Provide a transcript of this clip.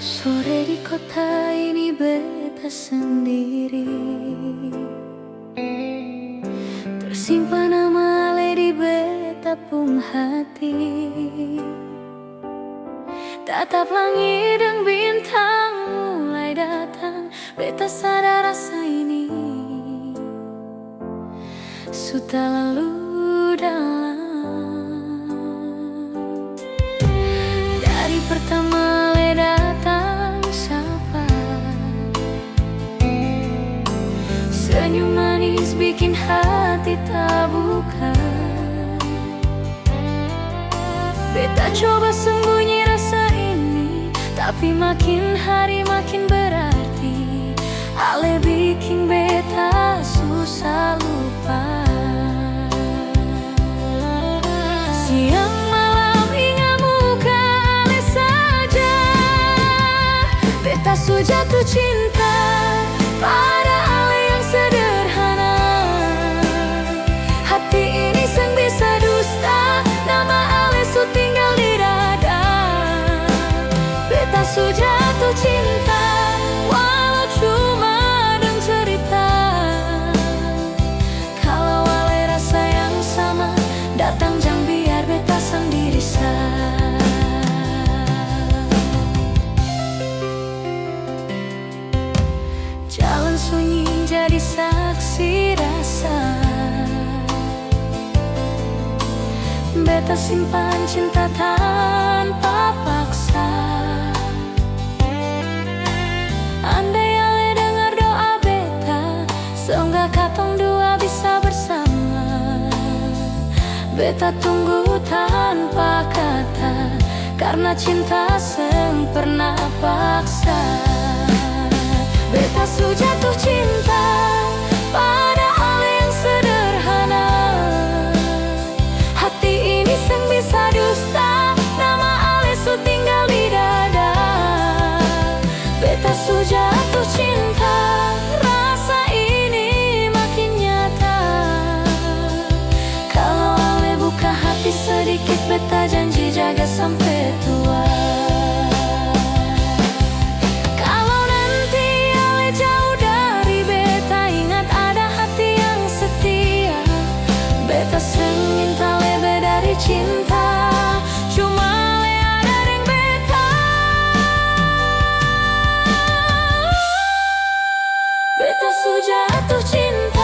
Sore di kota ini beta sendiri, tersimpan nama ale di beta pung hati. Tatap langit dan bintang mulai datang, beta sadar rasa ini sudah lalu dalam. Dari pertama ale datang sapa, senyum manis bikin hati tak buka. Beta coba sembunyi rasa ini, tapi makin hari makin berarti. Ale bikin beta susah lupa. Siang malam ingat muka ale saja. Beta su jatuh cinta pada ale yang sederhana. Hati ini sang bisa dusta, nama ale su tinggal di dada. Beta su jatuh cinta walau cuma dengan cerita. Kalau ale rasa yang sama datang, jangan biar beta sendiri sah. Jalan sunyi jadi saksi rasa. Beta simpan cinta tanpa paksa. Andai ale dengar doa beta, semoga katong dua bisa bersama. Beta tunggu tanpa kata, karena cinta sempurna paksa. Beta su jatuh cinta pada ale yang sederhana. Hati ini sang bisa dusta, nama ale su tinggal di dada. Beta su jatuh cinta, rasa ini makin nyata. Kalau ale buka hati sedikit, beta janji jaga sampai tua. Kalau nanti ale jauh dari beta, ingat ada hati yang setia. Beta seng minta lebih dari cinta, cuma ale ada deng beta. Beta su jatuh cinta